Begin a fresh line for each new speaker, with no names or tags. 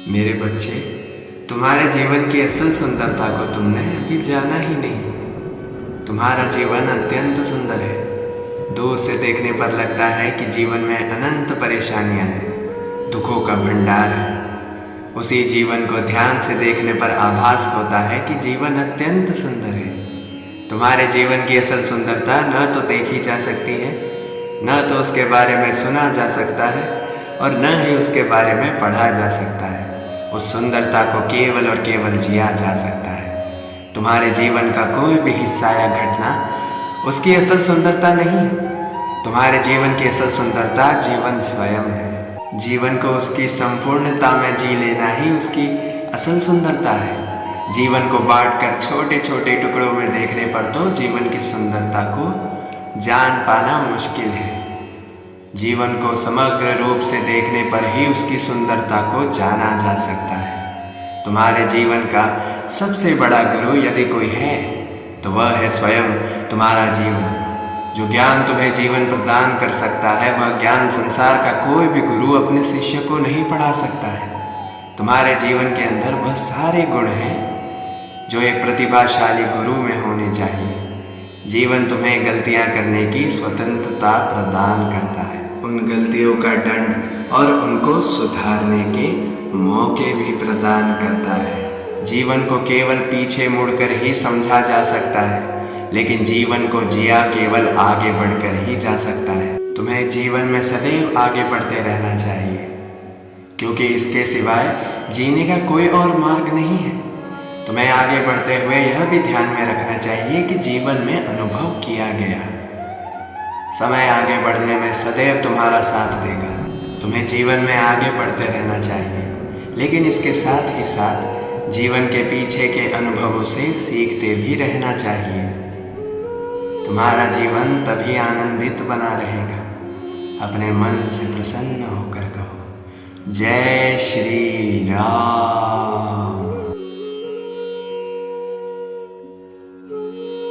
मेरे बच्चे, तुम्हारे जीवन की असल सुंदरता को तुमने अभी जाना ही नहीं। तुम्हारा जीवन अत्यंत सुंदर है। दूर से देखने पर लगता है कि जीवन में अनंत परेशानियां हैं, दुखों का भंडार है। उसी जीवन को ध्यान से देखने पर आभास होता है कि जीवन अत्यंत सुंदर है। तुम्हारे जीवन की असल सुंदरता न तो देखी जा सकती है, न तो उसके बारे में सुना जा सकता है और न ही उसके बारे में पढ़ा जा सकता है। उस सुंदरता को केवल और केवल जिया जा सकता है। तुम्हारे जीवन का कोई भी हिस्सा या घटना उसकी असल सुंदरता नहीं है। तुम्हारे जीवन की असल सुंदरता जीवन स्वयं है। जीवन को उसकी संपूर्णता में जी लेना ही उसकी असल सुंदरता है। जीवन को बांटकर छोटे छोटे टुकड़ों में देखने पर तो जीवन की सुंदरता को जान पाना मुश्किल है। जीवन को समग्र रूप से देखने पर ही उसकी सुंदरता को जाना जा सकता है। तुम्हारे जीवन का सबसे बड़ा गुरु यदि कोई है तो वह है स्वयं तुम्हारा जीवन। जो ज्ञान तुम्हें जीवन प्रदान कर सकता है वह ज्ञान संसार का कोई भी गुरु अपने शिष्य को नहीं पढ़ा सकता है। तुम्हारे जीवन के अंदर वह सारे गुण हैं जो एक प्रतिभाशाली गुरु में होने चाहिए। जीवन तुम्हें गलतियां करने की स्वतंत्रता प्रदान करता है, उन गलतियों का दंड और उनको सुधारने के मौके भी प्रदान करता है। जीवन को केवल पीछे मुड़कर ही समझा जा सकता है, लेकिन जीवन को जिया केवल आगे बढ़कर ही जा सकता है। तुम्हें जीवन में सदैव आगे बढ़ते रहना चाहिए, क्योंकि इसके सिवाय जीने का कोई और मार्ग नहीं है। तुम्हें आगे बढ़ते हुए यह भी ध्यान में रखना चाहिए कि जीवन में अनुभव किया गया समय आगे बढ़ने में सदैव तुम्हारा साथ देगा। तुम्हें जीवन में आगे बढ़ते रहना चाहिए, लेकिन इसके साथ ही साथ जीवन के पीछे के अनुभवों से सीखते भी रहना चाहिए। तुम्हारा जीवन तभी आनंदित बना रहेगा। अपने मन से प्रसन्न होकर कहो, जय श्री राम।